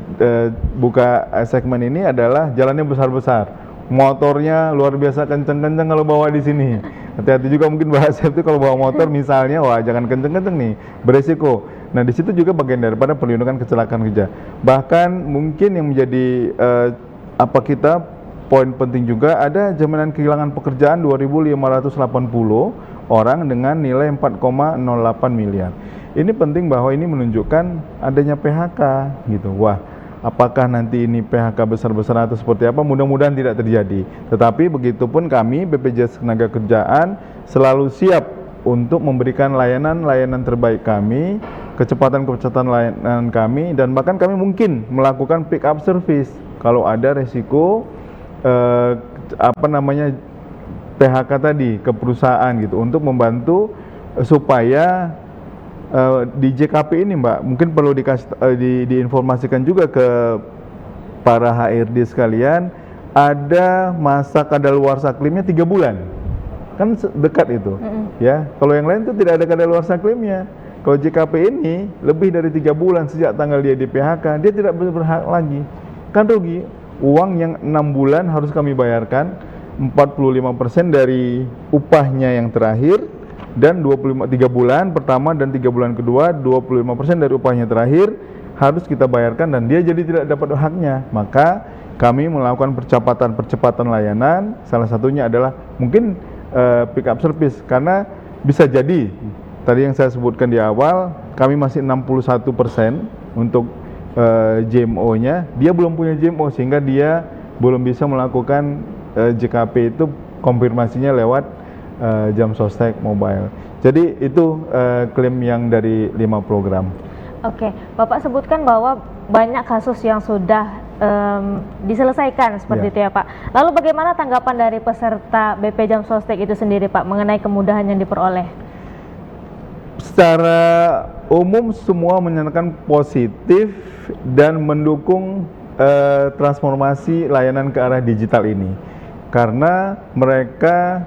buka segmen ini adalah jalannya besar-besar. Motornya luar biasa kenceng-kenceng kalau bawa di sini. Hati-hati juga mungkin Mbak Safety kalau bawa motor misalnya, wah jangan kenceng-kenceng nih, beresiko. Nah, di situ juga bagian daripada perlindungan kecelakaan kerja. Bahkan mungkin yang menjadi poin penting juga ada jaminan kehilangan pekerjaan 2.580 orang dengan nilai 4,08 miliar. Ini penting bahwa ini menunjukkan adanya PHK gitu. Wah, apakah nanti ini PHK besar-besaran atau seperti apa? Mudah-mudahan tidak terjadi. Tetapi begitupun kami BPJS Ketenagakerjaan selalu siap untuk memberikan layanan terbaik kami, kecepatan layanan kami, dan bahkan kami mungkin melakukan pick up service kalau ada resiko PHK tadi ke perusahaan gitu, untuk membantu supaya di JKP ini Mbak, mungkin perlu diinformasikan juga ke para HRD sekalian, ada masa kadaluarsa klaimnya 3 bulan, kan dekat itu, ya. Kalau yang lain itu tidak ada kadaluarsa klaimnya. Kalau JKP ini lebih dari 3 bulan sejak tanggal dia di PHK, dia tidak berhak lagi, kan rugi. Uang yang 6 bulan harus kami bayarkan 45% dari upahnya yang terakhir, dan 3 bulan pertama dan 3 bulan kedua 25% dari upahnya terakhir harus kita bayarkan, dan dia jadi tidak dapat haknya. Maka kami melakukan percepatan layanan, salah satunya adalah mungkin pick up service, karena bisa jadi tadi yang saya sebutkan di awal, kami masih 61% untuk JMO-nya, dia belum punya JMO sehingga dia belum bisa melakukan JKP itu konfirmasinya lewat Jam Sostek Mobile. Jadi itu klaim yang dari 5 program. Oke, Bapak sebutkan bahwa banyak kasus yang sudah diselesaikan seperti itu ya Pak. Lalu bagaimana tanggapan dari peserta BP Jam Sostek itu sendiri Pak mengenai kemudahan yang diperoleh? Secara umum semua menyatakan positif dan mendukung transformasi layanan ke arah digital ini, karena mereka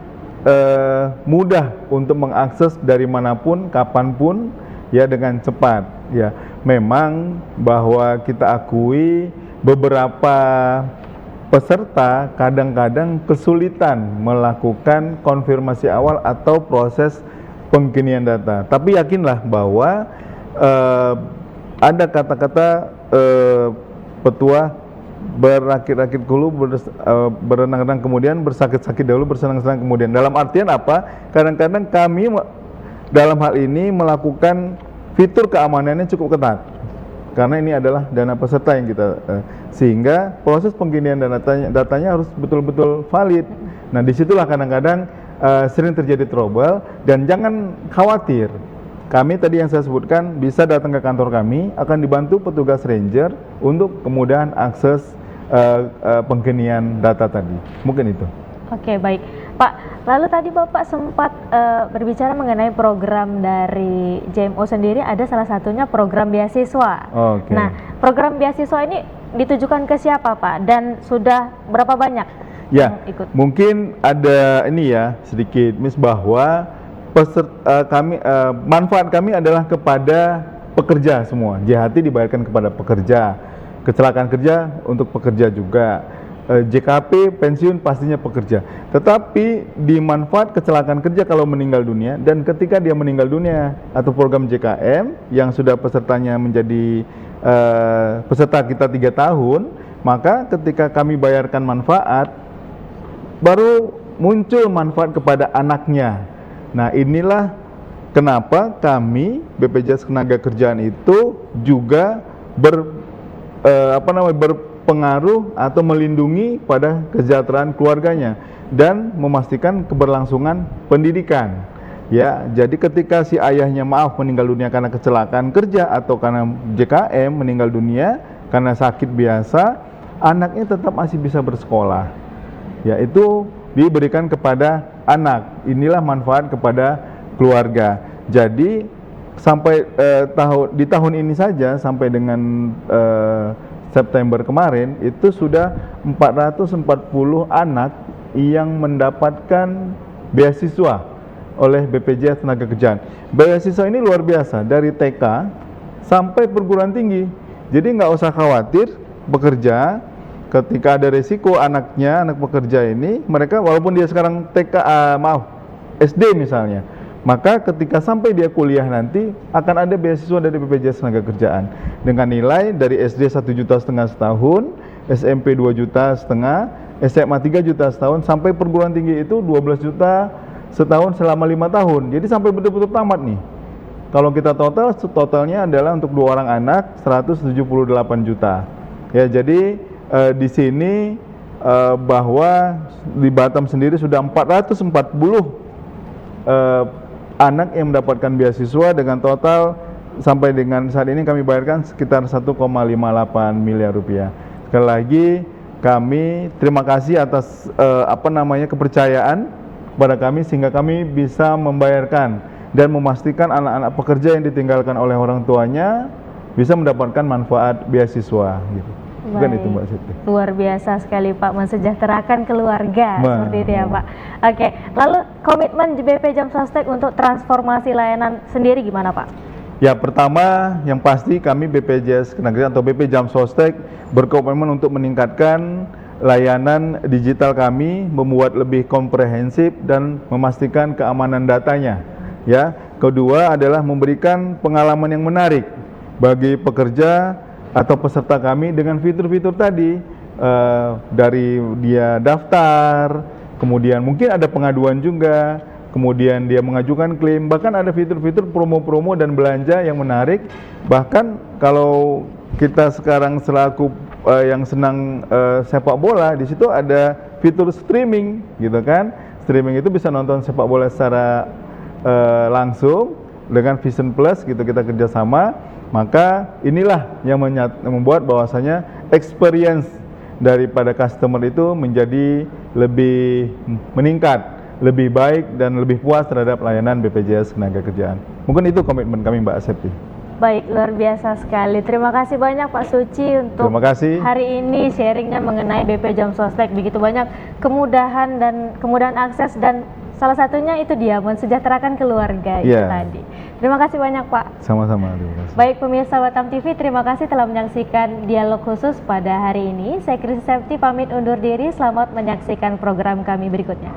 mudah untuk mengakses dari manapun, kapanpun, ya, dengan cepat. Ya, memang bahwa kita akui beberapa peserta kadang-kadang kesulitan melakukan konfirmasi awal atau proses pengkinian data. Tapi yakinlah bahwa ada kata-kata petuah berakit-rakit dulu, berenang-renang kemudian, bersakit-sakit dahulu, bersenang-senang kemudian. Dalam artian apa? Kadang-kadang kami dalam hal ini melakukan fitur keamanannya cukup ketat. Karena ini adalah dana peserta yang kita sehingga proses pengkinian datanya harus betul-betul valid. Nah, disitulah kadang-kadang sering terjadi trouble, dan jangan khawatir. Kami tadi yang saya sebutkan bisa datang ke kantor kami, akan dibantu petugas ranger untuk kemudahan akses pengkinian data tadi. Mungkin itu. Oke, baik. Pak, lalu tadi Bapak sempat berbicara mengenai program dari JMO sendiri, ada salah satunya program beasiswa. Oke. Nah, program beasiswa ini ditujukan ke siapa Pak? Dan sudah berapa banyak yang ikut? Mungkin ada ini ya sedikit Miss, bahwa manfaat kami adalah kepada pekerja semua. JHT dibayarkan kepada pekerja, kecelakaan kerja untuk pekerja juga, JKP pensiun pastinya pekerja. Tetapi di manfaat kecelakaan kerja kalau meninggal dunia, dan ketika dia meninggal dunia atau program JKM yang sudah pesertanya menjadi peserta kita 3 tahun, maka ketika kami bayarkan manfaat, baru muncul manfaat kepada anaknya. Nah, inilah kenapa kami BPJS Ketenagakerjaan itu juga berpengaruh atau melindungi pada kesejahteraan keluarganya dan memastikan keberlangsungan pendidikan. Ya, jadi ketika si ayahnya meninggal dunia karena kecelakaan kerja atau karena JKM, meninggal dunia karena sakit biasa, anaknya tetap masih bisa bersekolah. Ya, itu diberikan kepada anak. Inilah manfaat kepada keluarga. Jadi sampai di tahun ini saja, sampai dengan September kemarin, itu sudah 440 anak yang mendapatkan beasiswa oleh BPJS Ketenagakerjaan. Beasiswa ini luar biasa, dari TK sampai perguruan tinggi. Jadi nggak usah khawatir bekerja, ketika ada resiko anaknya, anak pekerja ini, mereka walaupun dia sekarang SD misalnya, maka ketika sampai dia kuliah nanti akan ada beasiswa dari BPJS Ketenagakerjaan dengan nilai dari SD 1,5 juta setahun, SMP 2,5 juta, SMA 3 juta setahun, sampai perguruan tinggi itu 12 juta setahun selama 5 tahun. Jadi sampai betul-betul tamat nih. Kalau kita totalnya adalah untuk 2 orang anak 178 juta. Ya, jadi di sini bahwa di Batam sendiri sudah 440 anak yang mendapatkan beasiswa dengan total sampai dengan saat ini kami bayarkan sekitar 1,58 miliar rupiah. Sekali lagi kami terima kasih atas kepercayaan kepada kami sehingga kami bisa membayarkan dan memastikan anak-anak pekerja yang ditinggalkan oleh orang tuanya bisa mendapatkan manfaat beasiswa gitu. Bukan itu Mbak Siti. Luar biasa sekali Pak, mensejahterakan keluarga seperti itu ya Pak. Oke, lalu komitmen BP Jam Sostek untuk transformasi layanan sendiri gimana Pak? Ya, pertama yang pasti kami BPJS Ketenagakerjaan atau BP Jam Sostek berkomitmen untuk meningkatkan layanan digital kami, membuat lebih komprehensif dan memastikan keamanan datanya. Ya, kedua adalah memberikan pengalaman yang menarik bagi pekerja atau peserta kami dengan fitur-fitur tadi, dari dia daftar, kemudian mungkin ada pengaduan juga, kemudian dia mengajukan klaim, bahkan ada fitur-fitur promo-promo dan belanja yang menarik. Bahkan kalau kita sekarang selaku yang senang sepak bola, di situ ada fitur streaming gitu kan. Streaming itu bisa nonton sepak bola secara langsung dengan Vision Plus gitu, kita kerjasama. Maka inilah yang membuat bahwasanya experience daripada customer itu menjadi lebih meningkat, lebih baik dan lebih puas terhadap layanan BPJS Ketenagakerjaan. Mungkin itu komitmen kami Mbak Septi. Baik, luar biasa sekali. Terima kasih banyak Pak Suci untuk hari ini sharingnya mengenai BP Jam Sostek. Begitu banyak kemudahan akses, dan salah satunya itu dia mensejahterakan keluarga itu tadi. Terima kasih banyak Pak. Sama-sama. Terima kasih. Baik pemirsa Batam TV, terima kasih telah menyaksikan dialog khusus pada hari ini. Saya Kristi Septi pamit undur diri. Selamat menyaksikan program kami berikutnya.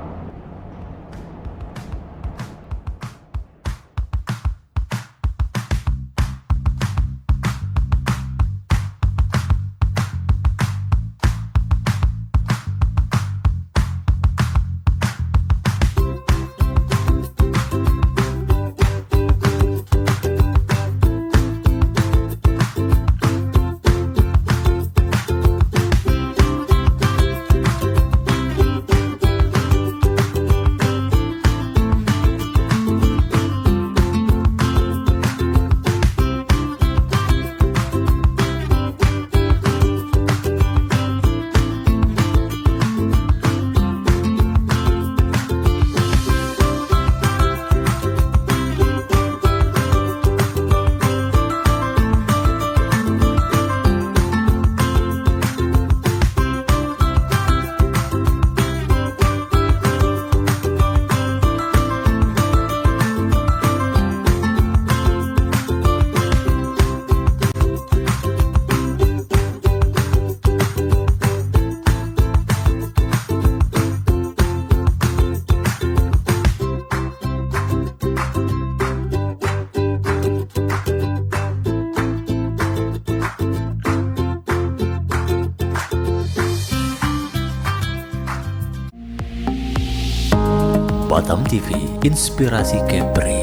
Batam TV, inspirasi Kepri.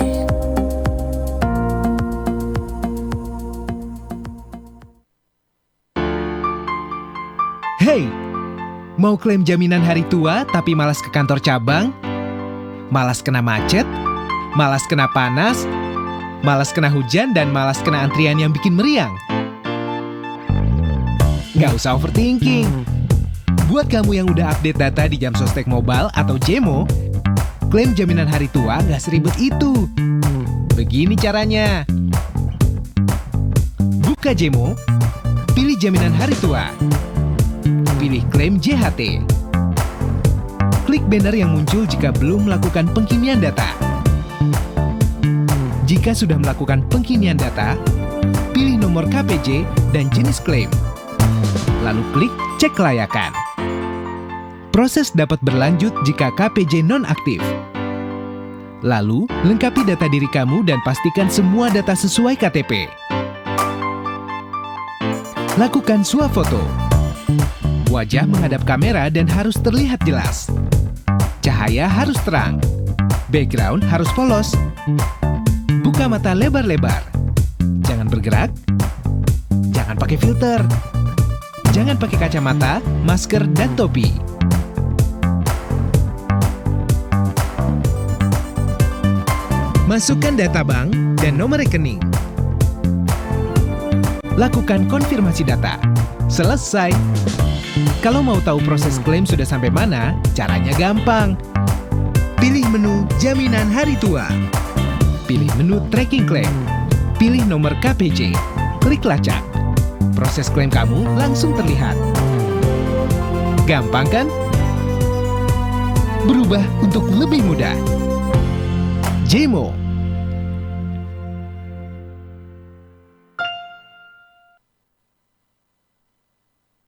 Hey, mau klaim jaminan hari tua tapi malas ke kantor cabang? Malas kena macet? Malas kena panas? Malas kena hujan dan malas kena antrian yang bikin meriang? Nggak usah overthinking. Buat kamu yang udah update data di Jam Sostek Mobile atau JEMO, klaim jaminan hari tua nggak seribet itu. Begini caranya. Buka JEMO, pilih jaminan hari tua. Pilih klaim JHT. Klik banner yang muncul jika belum melakukan pengkinian data. Jika sudah melakukan pengkinian data, pilih nomor KPJ dan jenis klaim. Lalu klik cek kelayakan. Proses dapat berlanjut jika KPJ nonaktif. Lalu, lengkapi data diri kamu dan pastikan semua data sesuai KTP. Lakukan swafoto. Wajah menghadap kamera dan harus terlihat jelas. Cahaya harus terang. Background harus polos. Buka mata lebar-lebar. Jangan bergerak. Jangan pakai filter. Jangan pakai kacamata, masker, dan topi. Masukkan data bank dan nomor rekening. Lakukan konfirmasi data. Selesai. Kalau mau tahu proses klaim sudah sampai mana, caranya gampang. Pilih menu Jaminan Hari Tua. Pilih menu Tracking Claim. Pilih nomor KPJ. Klik lacak. Proses klaim kamu langsung terlihat. Gampang kan? Berubah untuk lebih mudah. JEMO.